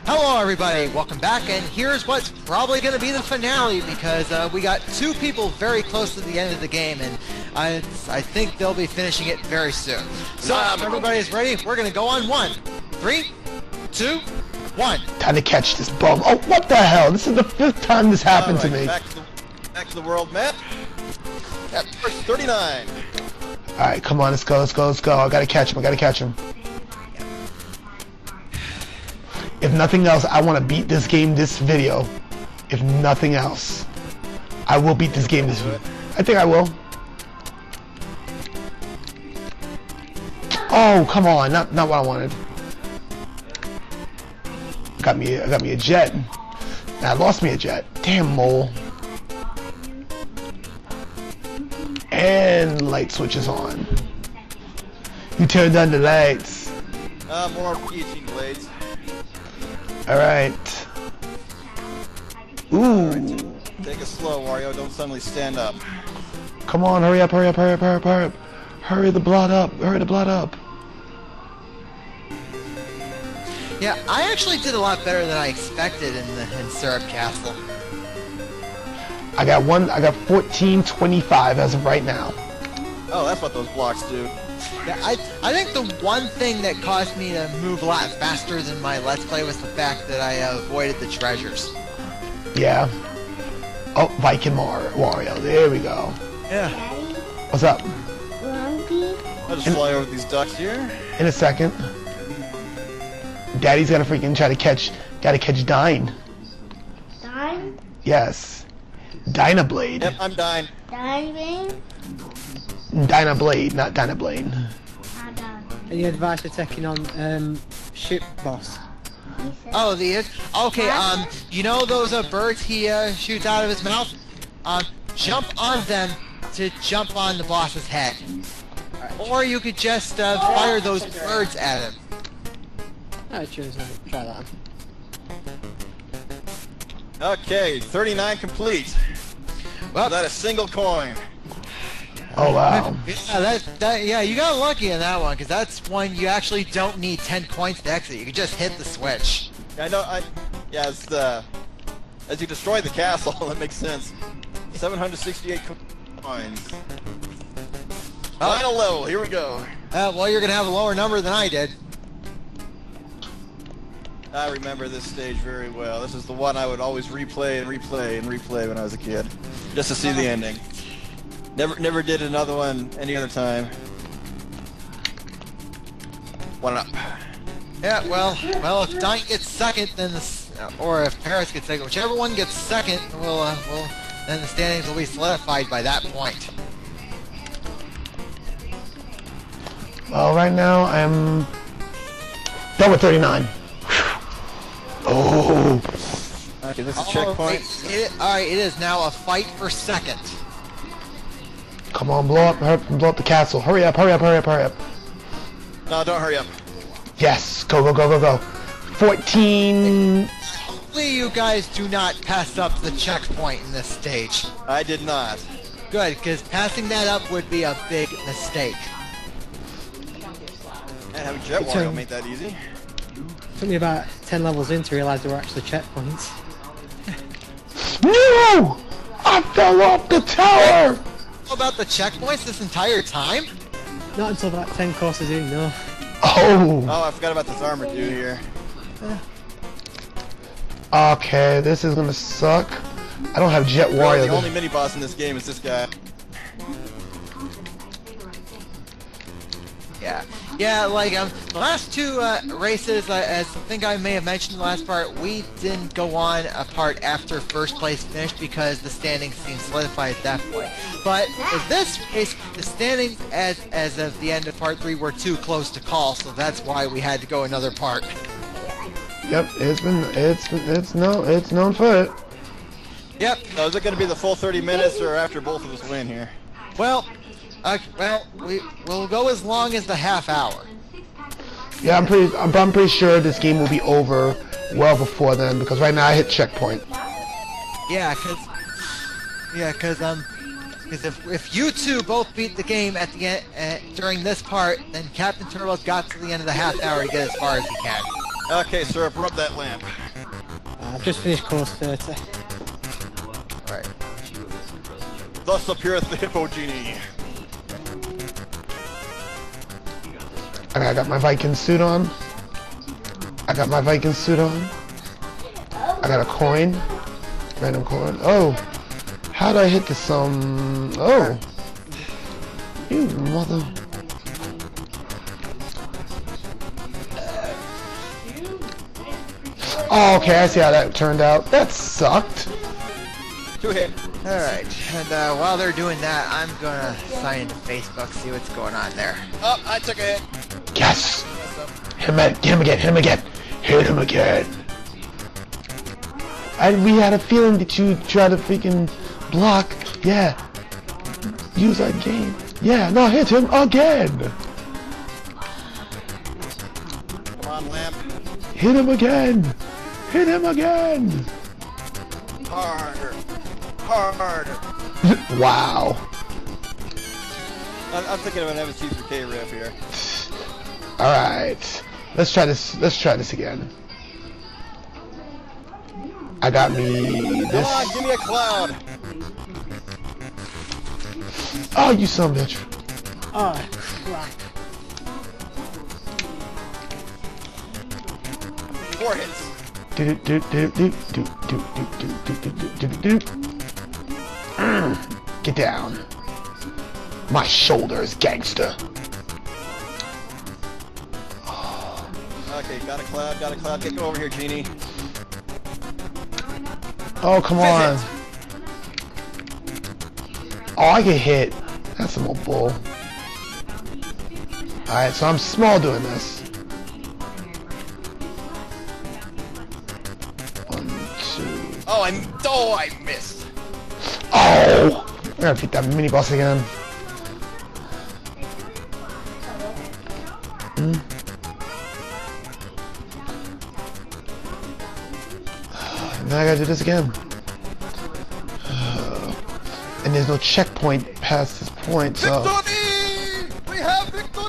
Hello everybody, welcome back, and here's what's probably going to be the finale because we got two people very close to the end of the game, and I think they'll be finishing it very soon. So if everybody's ready, we're going to go on 1, 3, 2, 1. Time to catch this bum. Oh, what the hell? This is the 5th time this happened to me. Back to the world map. At first 39. Alright, come on, let's go. I gotta catch him, If nothing else, I want to beat this game this video. If nothing else, I will beat this game this video. I think I will. Oh, come on, not what I wanted. I got me a jet. Nah, I lost me a jet. Damn mole. And light switches on. You turned on the lights. More guillotine blades. Alright. Ooh. Take it slow, Wario. Don't suddenly stand up. Come on, hurry up. Hurry the blood up. Yeah, I actually did a lot better than I expected in Syrup Castle. I got 1425 as of right now. Oh, that's what those blocks do. Yeah, I think the one thing that caused me to move a lot faster than my Let's Play was the fact that I avoided the treasures. Yeah. Oh, Viking Wario. There we go. Yeah. What's up? I'll just fly over these ducks here. In a second. Daddy's gotta freaking gotta catch Dine. Dine? Yes. Dynablade. Yep, I'm dying. Diving? Dynablade, not Dynablade. Any advice for taking on ship boss? Oh, okay. You know those birds he shoots out of his mouth? Jump on them to jump on the boss's head, or you could just fire those birds at him. I choose to try that. Okay, 39 complete. Well, Without a single coin. Oh wow. Yeah, you got lucky in that one, because that's one you actually don't need 10 coins to exit. You can just hit the switch. I know. Yeah, it's as you destroy the castle, that makes sense. 768 coins. Final level. Here we go. Well, you're gonna have a lower number than I did. I remember this stage very well. This is the one I would always replay when I was a kid, just to see the ending. Never did another one any other time. One up. Yeah, well, if Dine gets second, then or if Paris gets second, whichever one gets second, then the standings will be solidified by that point. Well, right now I'm done with 39. Oh. Okay, this is checkpoint. Alright, it is now a fight for second. Come on, blow up the castle. Hurry up. No, don't hurry up. Yes, go. 14. Hopefully you guys do not pass up the checkpoint in this stage. I did not. Good, because passing that up would be a big mistake. And having Jet Wario made that easy. Took me about 10 levels in to realise there were actually checkpoints. No! I fell off the tower! About the checkpoints this entire time? Not until about 10 courses in, no. Oh! Oh, I forgot about this armor dude here. Okay, this is gonna suck. I don't have Jet Wario. The only mini boss in this game is this guy. Yeah, like the last two races, as I think I may have mentioned in the last part, we didn't go on a part after first place finished because the standings seemed solidified at that point. But in this case, the standings as of the end of part 3 were too close to call, so that's why we had to go another part. Yep, it's known for it. Yep. So is it going to be the full 30 minutes or after both of us win here? Well, we'll go as long as the half hour. Yeah, I'm pretty sure this game will be over well before then because right now I hit checkpoint. Yeah, cause if you two both beat the game at the end during this part, then Captain Turbo got to the end of the half hour to get as far as he can. Okay, sir, rub that lamp. I've just finished course 30. Alright. Thus appeareth the Hippo Genie. Okay, I got my Viking suit on. I got a coin. Random coin. Oh! How do I hit this? Oh! You mother... Oh, okay, I see how that turned out. That sucked. 2 hit. Alright, and while they're doing that, I'm gonna sign into Facebook, see what's going on there. Oh, I took a hit. Yes! Him again. Hit him again. We had a feeling that you'd try to freaking block. Yeah. Use our game. Yeah, no, hit him again. Come on, lamp. Hit him again. Hit him again. Harder. Wow. I'm thinking of an MC3K riff here. Alright. Let's try this again. I got me Come this. on, give me a cloud. Oh, you son of a bitch. Oh, crap. 4 hits. Get down. My shoulders, gangster. Okay, got a cloud. Get over here, Genie. Oh, come on. Oh, I get hit. That's some old bull. Alright, so I'm small doing this. 1, 2. Oh, I missed. Oh! I gotta beat that mini boss again. Now I gotta do this again. And there's no checkpoint past this point, so... Victory! We have victory!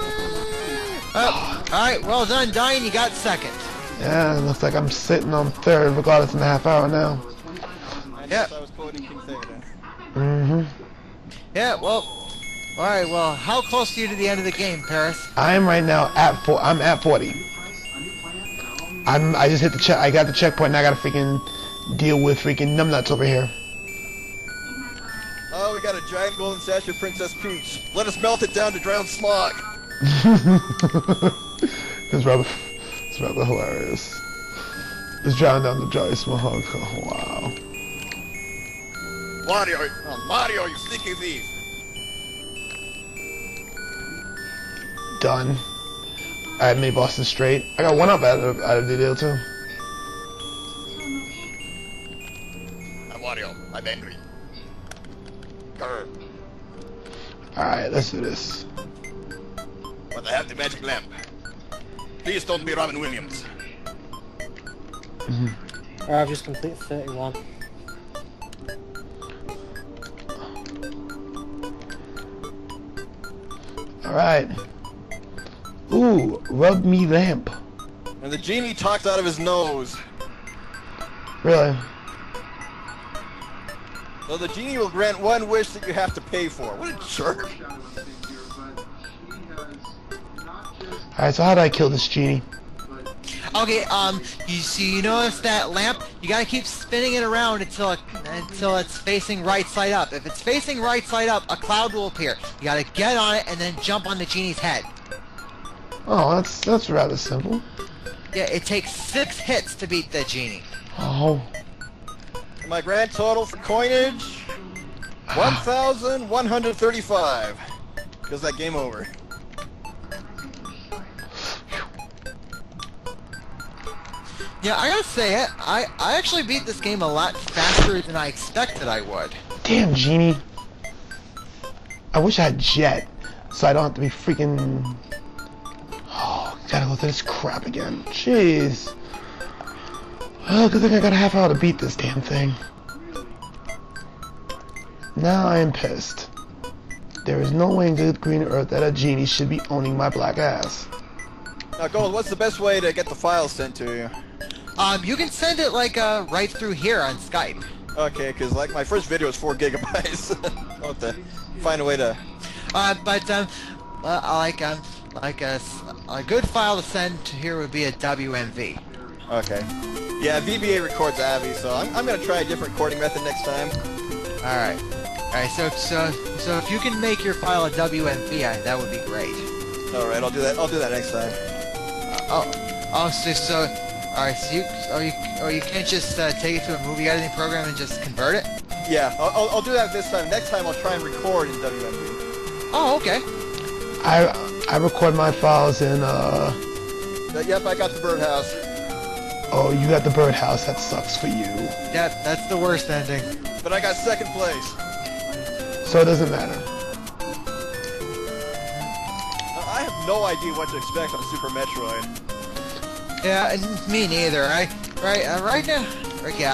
Alright, well done, Dine, you got second. Yeah, it looks like I'm sitting on third, regardless in a half hour now. I Yep. was quoting King Theoden. Mm-hmm. Yeah, well, alright, well, how close are you to the end of the game, Paris? I am right now at I'm at 40. I just hit the check. I got the checkpoint, and I gotta freaking deal with freaking numbnuts over here. Oh, we got a giant golden statue of Princess Peach. Let us melt it down to drown smog. It's rather hilarious. It's drowning down the dry smog. Wow. Mario, you sneaky thief. Done. I had made Boston straight. I got one up out of the deal too. I'm Wario. I'm angry. Grr. Alright, let's do this. But I have the magic lamp. Please don't be Robin Williams. Alright, I've just completed 31. Alright. Ooh, rub me lamp. And the genie talks out of his nose. Really? So the genie will grant one wish that you have to pay for. What a jerk. Alright, so how do I kill this genie? Okay, you notice that lamp? You gotta keep spinning it around until it's facing right side up. If it's facing right side up, a cloud will appear. You gotta get on it and then jump on the genie's head. Oh, that's rather simple. Yeah, it takes 6 hits to beat the genie. Oh. My grand total for coinage, 1,135. Because that game over. Yeah, I gotta say it. I actually beat this game a lot faster than I expected I would. Damn, genie. I wish I had jet, so I don't have to be freaking... Oh, gotta go through this crap again. Jeez. Oh, good thing I got a half hour to beat this damn thing. Now I am pissed. There is no way in good green earth that a genie should be owning my black ass. Now, Gold, what's the best way to get the files sent to you? You can send it like right through here on Skype. Okay, because like my first video is 4 gigabytes. I'll have to find a way to. Like a good file to send to here would be a WMV. Okay. Yeah, VBA records AVI, so I'm gonna try a different recording method next time. All right. So if you can make your file a WMV, that would be great. All right, I'll do that. I'll do that next time. All right. So you can't just take it to a movie editing program and just convert it. Yeah, I'll do that this time. Next time I'll try and record in WMV. Oh, okay. I record my files in Yep, I got the birdhouse. Oh, you got the birdhouse. That sucks for you. Yeah, that's the worst ending. But I got second place. So it doesn't matter. I have no idea what to expect on Super Metroid. Yeah, and me neither. Right now,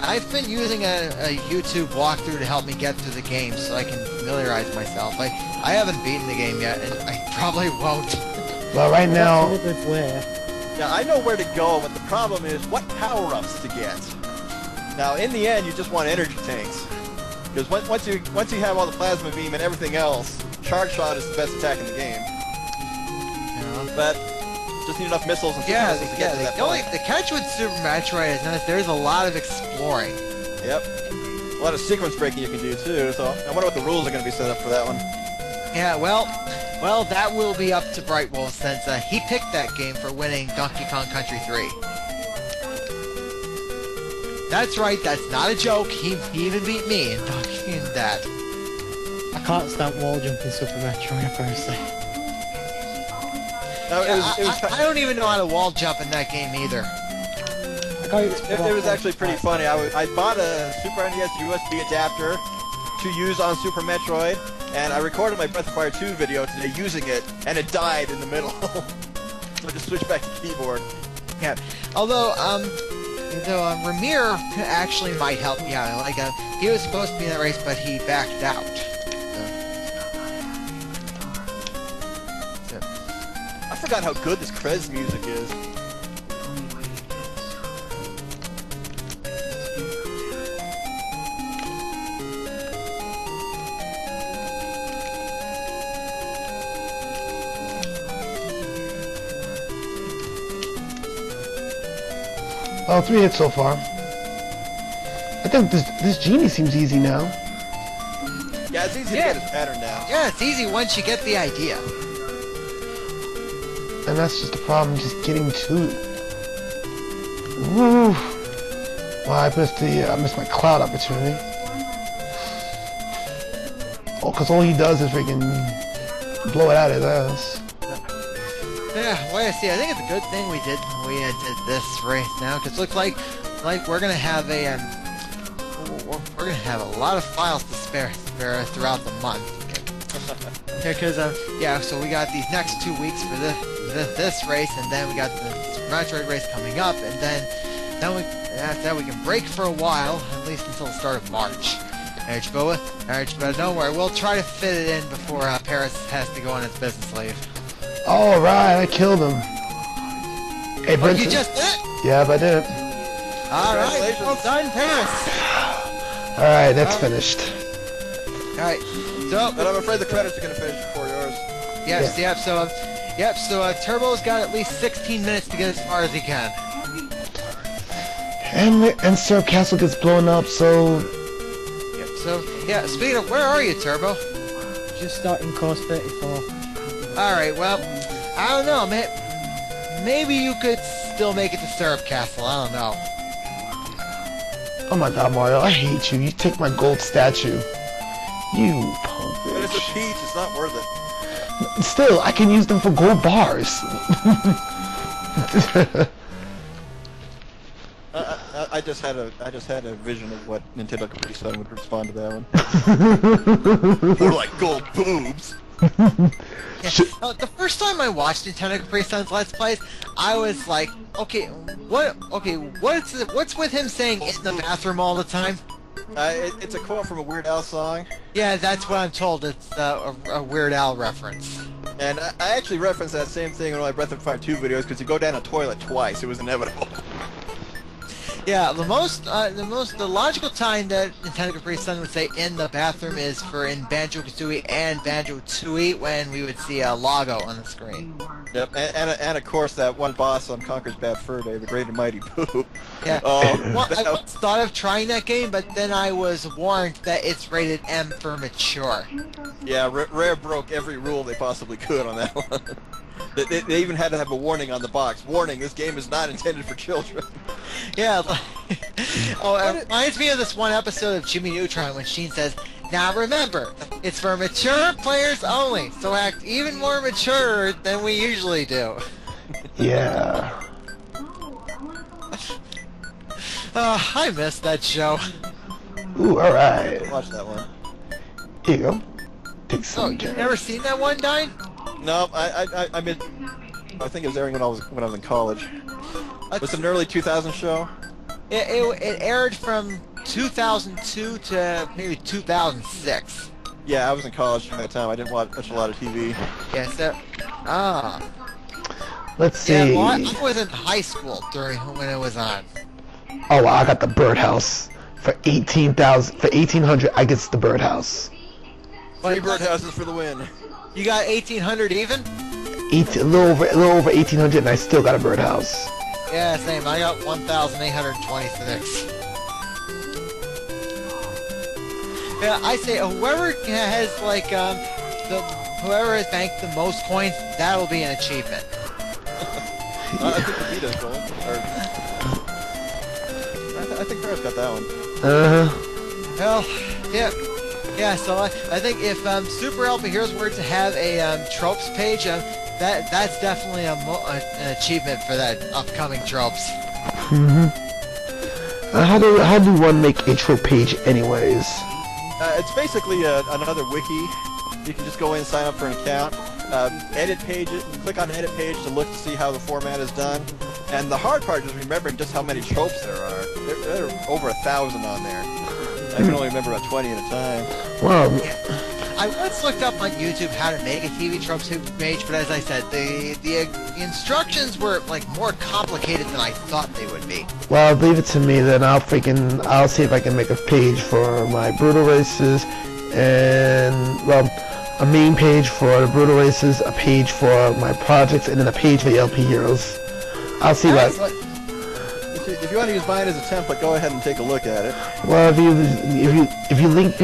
I've been using a YouTube walkthrough to help me get through the game so I can familiarize myself. I haven't beaten the game yet, and I probably won't. Well, right now, That's a good way. Yeah, I know where to go, but the problem is what power-ups to get. Now, in the end, you just want energy tanks. Because once you have all the plasma beam and everything else, charge shot is the best attack in the game. Yeah. But just need enough missiles and super missiles to get to that point. The catch with Super Metroid is that there's a lot of exploring. Yep. A lot of sequence breaking you can do too, so I wonder what the rules are going to be set up for that one. Yeah, well, that will be up to Brightwolf since he picked that game for winning Donkey Kong Country 3. That's right, that's not a joke. He even beat me in that. I can't stand wall jumping Super Metroid, personally. No, I don't even know how to wall jump in that game either. It was actually pretty funny. I bought a Super NES USB adapter to use on Super Metroid, and I recorded my Breath of Fire 2 video today using it, and it died in the middle. So I just switched back to keyboard. Yeah, although Ramir actually might help me out. Like he was supposed to be in that race, but he backed out. I forgot how good this Krez music is. well, 3 hits so far. I think this genie seems easy now. Yeah, it's easy to get his pattern now. Yeah, it's easy once you get the idea. And that's just the problem, just getting to it. Woo! Well, I missed my cloud opportunity. Oh, because all he does is freaking blow it out of his ass. Yeah, well, see, I think it's a good thing we did this race now, because it looks like we're gonna have a lot of files to spare throughout the month. Because so we got these next 2 weeks for this race, and then we got the Metroid race coming up, and then after that we can break for a while, at least until the start of March. But don't worry, we'll try to fit it in before Paris has to go on its business leave. Alright, I killed him. Hey, Oh, Brinson. you just did it? Yeah, I did. Alright, well done, Paris. Alright, that's finished. Alright, But I'm afraid the credits are going to finish before yours. So Turbo's got at least 16 minutes to get as far as he can. And Syrup Castle gets blown up, so... Speaking of, where are you, Turbo? Just starting course 34. Alright, well, I don't know, man. Maybe you could still make it to Syrup Castle, I don't know. Oh my god, Mario, I hate you. You take my gold statue. You punk bitch. But it's a peach, it's not worth it. Still, I can use them for gold bars. I just had a vision of what Nintendo Capri Sun would respond to that one. More like gold boobs. The first time I watched Nintendo Capri Sun's Let's Plays, I was like, what's with him saying in the bathroom all the time? It's a quote from a Weird Al song. Yeah, that's what I'm told. It's a Weird Al reference. And I actually referenced that same thing in one of my Breath of Fire 2 videos because you go down a toilet twice. It was inevitable. Yeah, the logical time that Nintendo Capri Sun would say in the bathroom is for in Banjo-Kazooie and Banjo-Tooie when we would see a logo on the screen. Yep, and of course that one boss on Conker's Bad Fur Day, the Great and Mighty Pooh. Yeah. Well, I once thought of trying that game, but then I was warned that it's rated M for mature. Yeah, Rare broke every rule they possibly could on that one. They even had to have a warning on the box. Warning, this game is not intended for children. Yeah. It reminds me of this one episode of Jimmy Neutron when Sheen says, "Now remember, it's for mature players only, so act even more mature than we usually do." Yeah. I missed that show. Ooh, alright. Watch that one. Here you go. Take Oh, some. you've never seen that one, Dine? No, I mean, I think it was airing when I was in college. Was it an early 2000 show? It aired from 2002 to maybe 2006. Yeah, I was in college during that time. I didn't watch a lot of TV. Yeah, so... Let's see. Yeah, well, I was in high school when it was on. Oh, wow, I got the birdhouse. For 18,000, for 1,800, I get the birdhouse. Three birdhouses for the win. You got 1,800 even? A little over 1,800, and I still got a birdhouse. Yeah, same. I got 1,826. Yeah, I say whoever has like whoever has banked the most coins, that'll be an achievement. I think the Vita's gold. I think Ferris got that one. Well, yeah. So I think if Super Alpha Heroes were to have a tropes page, that's definitely an achievement for that upcoming tropes. How do one make a trope page, anyways? It's basically another wiki. You can just go in and sign up for an account. Edit page it, click on edit page to look to see how the format is done. And the hard part is remembering just how many tropes there are. There are over 1,000 on there. I can only remember about 20 at a time. Well, I once looked up on YouTube how to make a TV tropes page, but as I said, the instructions were like more complicated than I thought they would be. well, leave it to me then. I'll see if I can make a page for my brutal races, and well, a main page for the brutal races, a page for my projects, and then a page for the LP heroes. I'll see what. If you want to use mine as a template, go ahead and take a look at it. Well, if you link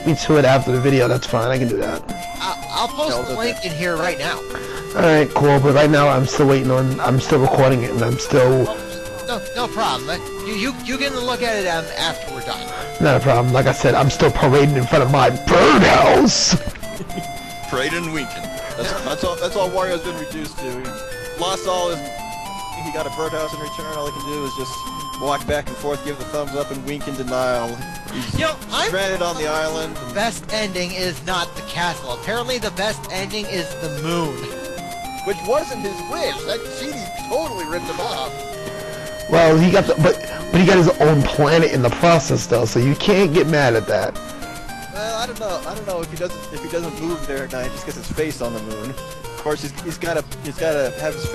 me to it after the video, that's fine. I can do that. I'll post the link in here right now. All right, cool. But right now, I'm still recording it, and I'm still. No problem. You can look at it after we're done. Not a problem. Like I said, I'm still parading in front of my birdhouse. Parading and winking. That's all Wario's been reduced to. He lost all his. He got a birdhouse in return. All he can do is just walk back and forth, give the thumbs up, and wink in denial. He's stranded on the island. The best ending is not the castle. Apparently, the best ending is the moon. Which wasn't his wish. That genie totally ripped him off. Well, he got but he got his own planet in the process, though, so you can't get mad at that. Well, I don't know if he doesn't move there at night. Just gets his face on the moon. Of course, he's got to have his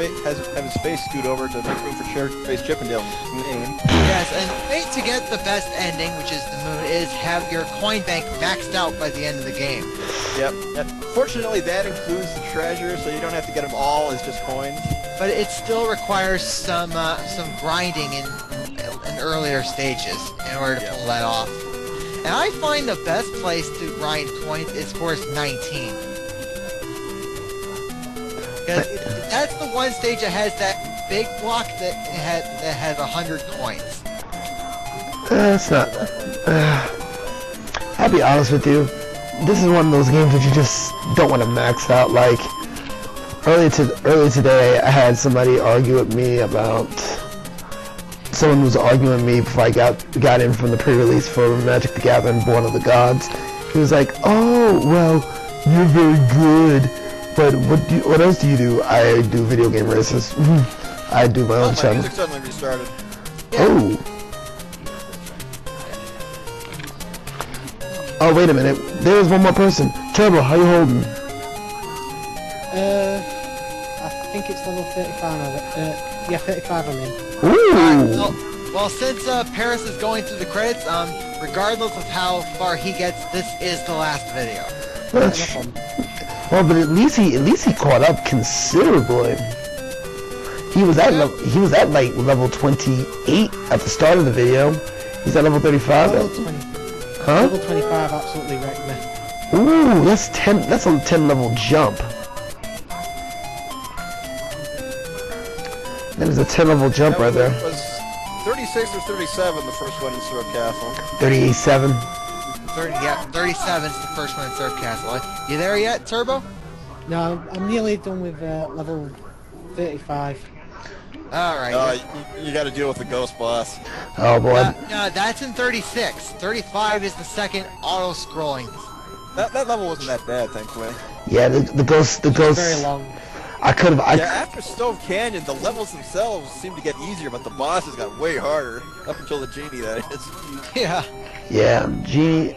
face scoot over to make room for Face Chippendale's name. Yes, and the way to get the best ending, which is the moon, is have your coin bank maxed out by the end of the game. Yep. Fortunately, that includes the treasure, so you don't have to get them all as just coins. But it still requires some grinding in earlier stages in order to pull that off. And I find the best place to grind coins is course 19. That's the one stage that has that big block that has 100 coins. It's not. I'll be honest with you. This is one of those games that you just don't want to max out. Like earlier today, I had somebody argue with me about. Someone was arguing with me before I got in from the pre-release for Magic the Gathering: Born of the Gods. He was like, "Oh, well, you're very good. But what else do you do?" "I do video game races." I do my own My channel. music suddenly restarted. Oh. Oh, wait a minute. There's one more person. Turbo, how you holding? I think it's level 35 of it. Yeah, 35 I'm in. Ooh. Well, since Paris is going through the credits, regardless of how far he gets, this is the last video. Well, but at least he caught up considerably. He was at like level 28 at the start of the video. He's at level 35. Level 20. Huh? Level 25 absolutely wrecked me. Ooh, that's 10. That's a 10 level jump. That is a 10 level jump right there. It was 36 or 37 the first one in Syrup Castle. 38.7. 37 is the first one in Surf Castle. You there yet, Turbo? No, I'm nearly done with level 35. Alright. You got to deal with the ghost boss. Oh boy. No, that's in 36. 35 is the second auto-scrolling. That level wasn't that bad, thankfully. Yeah, the ghost. Very long. Yeah, after Stove Canyon, the levels themselves seemed to get easier, but the bosses got way harder. Up until the genie, that is. Yeah. Yeah, genie.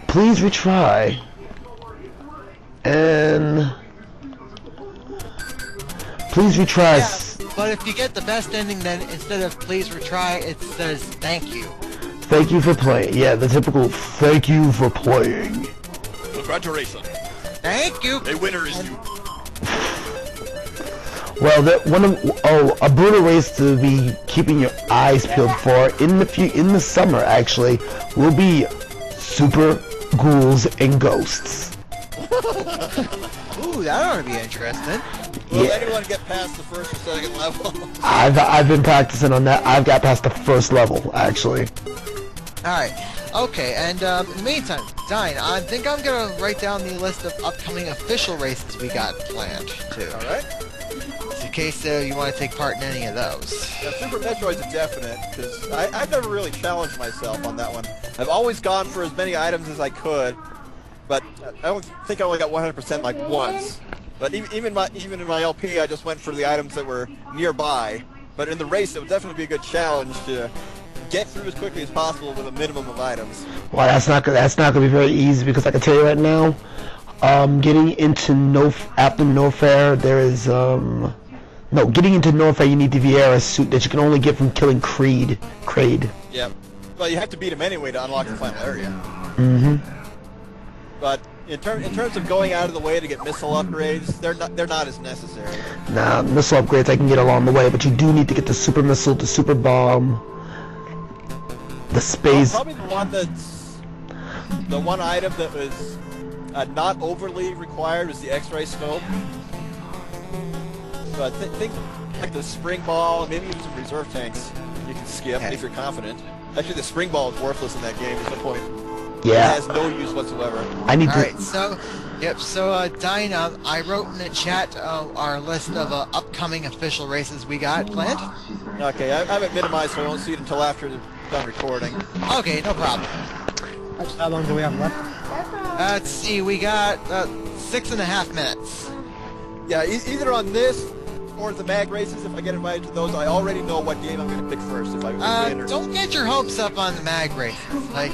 Please retry. And please retry. Yeah, but if you get the best ending, then instead of please retry, it says thank you. Thank you for playing. Yeah, the typical thank you for playing. Congratulations. Thank you. A winner is you. Well, a brutal race to be keeping your eyes peeled for in the summer actually will be Super Ghouls and Ghosts. Ooh, that ought to be interesting. Will anyone get past the first or second level? I've been practicing on that. I've got past the first level actually. Alright. Okay, and in the meantime, Dine, I think I'm gonna write down the list of upcoming official races we got planned too. Alright. In case you want to take part in any of those. Now, Super Metroid's a definite, because I've never really challenged myself on that one. I've always gone for as many items as I could, but I don't think I only got 100% like once. But even in my LP, I just went for the items that were nearby. But in the race, it would definitely be a good challenge to get through as quickly as possible with a minimum of items. Well, that's not gonna be very easy because I can tell you right now, getting into after No Fair, there is no, getting into No Fair, you need the Vieira suit that you can only get from killing Kraid. Yeah. Well, you have to beat him anyway to unlock the final area. Mm-hmm. But in terms of going out of the way to get missile upgrades, they're not as necessary. Nah, missile upgrades I can get along the way, but you do need to get the super missile, the super bomb, the space. Probably the one item that was not overly required was the X-ray scope. So I think like the spring ball, maybe even some reserve tanks you can skip if you're confident. Actually, the spring ball is worthless in that game. There's no point. Yeah. It has no use whatsoever. I need to. Alright, so, yep, so, Dine, I wrote in the chat our list of upcoming official races we got planned. Okay, I haven't minimized, so I won't see it until after the done recording. Okay, no problem. Actually, how long do we have left? Let's see, we got 6.5 minutes. Yeah, either on this or the mag races, if I get invited to those, I already know what game I'm going to pick first if I win. Don't get your hopes up on the mag races. Like,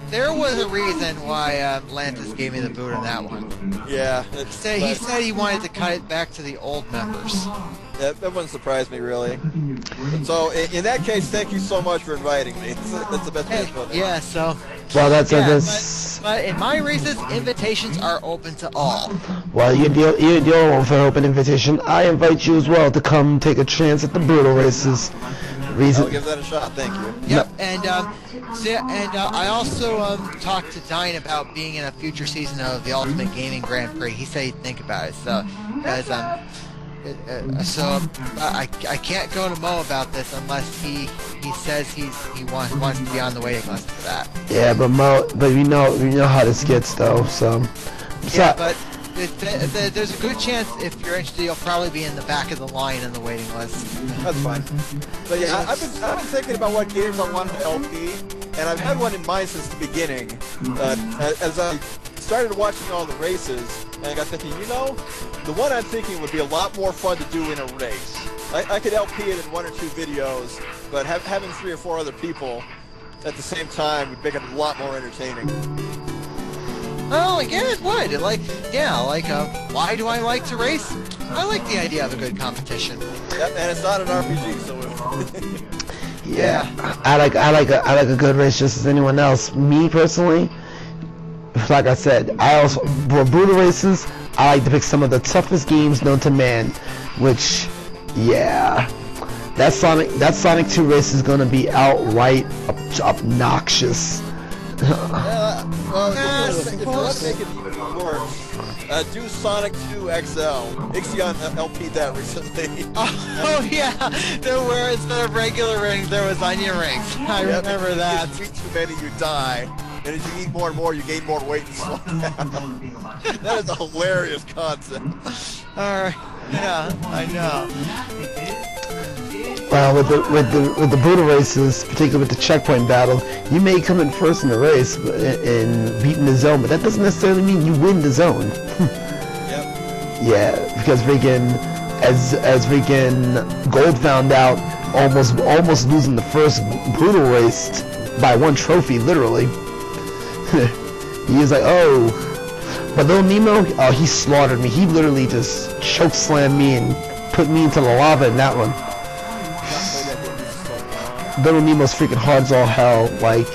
there was a reason why Lantis gave me the boot in that one. Yeah. He said he wanted to cut it back to the old members. That wouldn't surprise me, really. So, in that case, thank you so much for inviting me. That's the best way to put it. Yeah, so... Well, that's but in my races, invitations are open to all. Well, you're the only one for an open invitation. I invite you as well to come take a chance at the brutal races. I'll give that a shot, thank you. Yep, and I also talked to Dine about being in a future season of the Ultimate Gaming Grand Prix. He said he'd think about it, so as I can't go to Mo about this unless he says he wants to be on the waiting list for that. Yeah, but you know how this gets though. So yeah, but there's a good chance if you're interested, you'll probably be in the back of the line in the waiting list. That's fine. But yeah, I've been thinking about what games I want to LP, and I've had one in mind since the beginning. As I started watching all the races, and I got thinking, the one I'm thinking would be a lot more fun to do in a race. I could LP it in 1 or 2 videos, but having 3 or 4 other people at the same time would make it a lot more entertaining. Oh, again, it would. Like, yeah, like, why do I like to race? I like the idea of a good competition. Yep, and it's not an RPG, so Yeah, I like a good race just as anyone else. Me personally, like I said, I also for brutal races. I like to pick some of the toughest games known to man. Which, yeah, that Sonic 2 race is gonna be outright obnoxious. Well, if you want to make it even worse, do Sonic 2 XL. Ixion LP'd that recently. Oh yeah, there were, instead of regular rings, there was onion rings. I remember that. If you eat too many, you die. And as you eat more and more, you gain more weight and slow down. That is a hilarious concept. Alright, yeah, I know. Well, with the brutal races, particularly with the checkpoint battle, you may come in first in the race in beating the zone, but that doesn't necessarily mean you win the zone. Yep. Yeah, because freaking as freaking Gold found out, almost losing the first brutal race by one trophy, literally. He was like, oh, but little Nemo, oh, he slaughtered me. He literally just chokeslammed me and put me into the lava in that one. Little Nemo's freaking hard as all hell, like.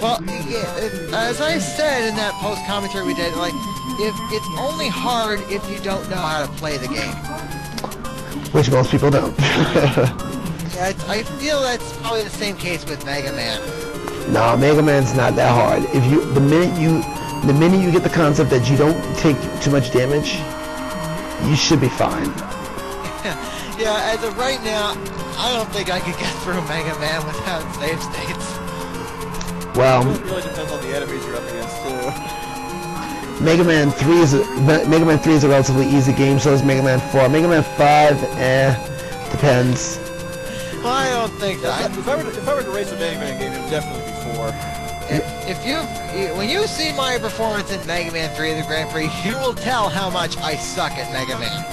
Well, yeah, as I said in that post commentary we did, like, if it's only hard if you don't know how to play the game. Which most people don't. Yeah, I feel that's probably the same case with Mega Man. Nah, Mega Man's not that hard. If you the minute you get the concept that you don't take too much damage, you should be fine. Yeah, as of right now, I don't think I could get through Mega Man without save states. Well, It really depends on the enemies you're up against too. Mega Man 3 is a relatively easy game, so is Mega Man 4. Mega Man 5, depends. Well, I don't think that. If I were to race a Mega Man game, it would definitely be 4. When you see my performance in Mega Man 3 of the Grand Prix, you will tell how much I suck at Mega Man.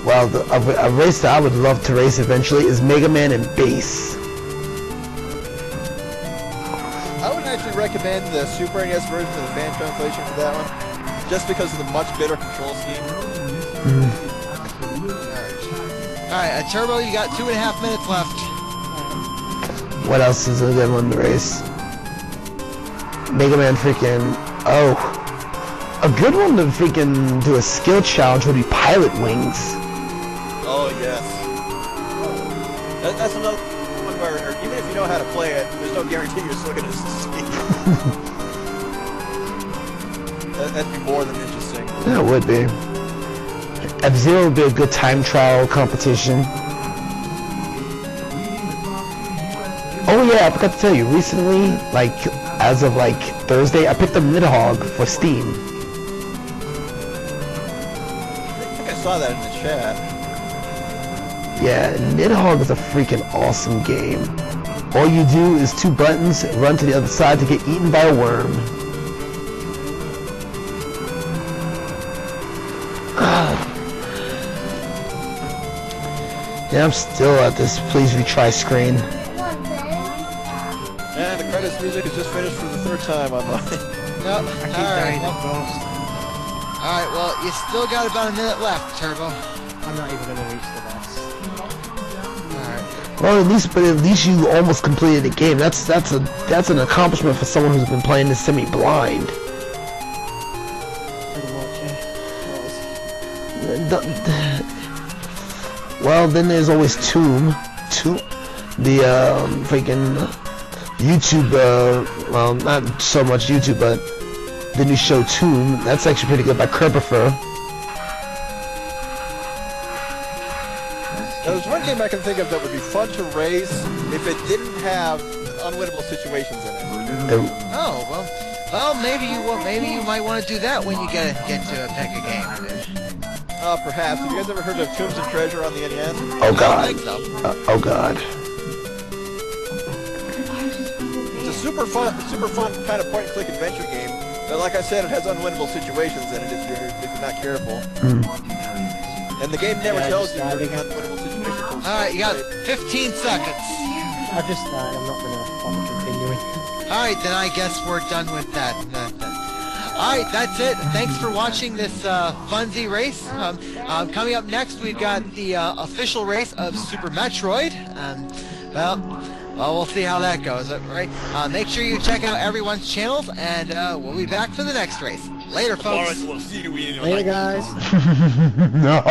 Well, a race that I would love to race eventually is Mega Man and Bass. I would actually recommend the Super NES version of the fan translation for that one, just because of the much better control scheme. Alright, Turbo, you got 2.5 minutes left. What else is a good one to race? Mega Man freaking... Oh. A good one to freaking do a skill challenge would be Pilot Wings. Oh, yes. That's another one where, even if you know how to play it, there's no guarantee you're still going to succeed. That'd be more than interesting. Yeah, it would be. F-Zero would be a good time trial competition. Oh yeah, I forgot to tell you, recently, like, as of like Thursday, I picked up Nidhogg for Steam. I think I saw that in the chat. Yeah, Nidhogg is a freaking awesome game. All you do is 2 buttons, run to the other side to get eaten by a worm. Yeah, I'm still at this please retry screen. And the credits music is just finished for the 3rd time on mine. Yep. Alright, well, you still got about a minute left, Turbo. I'm not even gonna reach the boss. Alright. Well, at least you almost completed the game. That's an accomplishment for someone who's been playing this semi-blind. Pretty much, yeah. Well, then there's always Tomb, the freaking YouTube. Well, not so much YouTube, but the new show Tomb. That's actually pretty good by Kerbifer. Now, there's one game I can think of that would be fun to race if it didn't have unwinnable situations in it. Oh, well, maybe you might want to do that when you get to pick a game. Perhaps. Have you guys ever heard of Tombs and Treasure on the NES? Oh God. I think so. Oh God. It's a super fun kind of point-and-click adventure game. But like I said, it has unwinnable situations in it if you're not careful. And the game never tells you you're in an unwinnable situation. Alright, you got 15 seconds. I've just died, I'm not gonna bother continuing. Alright, then I guess we're done with that. Alright, that's it. Thanks for watching this funsy race. Coming up next, we've got the official race of Super Metroid. Well, we'll see how that goes, right? Make sure you check out everyone's channels, and we'll be back for the next race. Later, folks. Later, guys. No.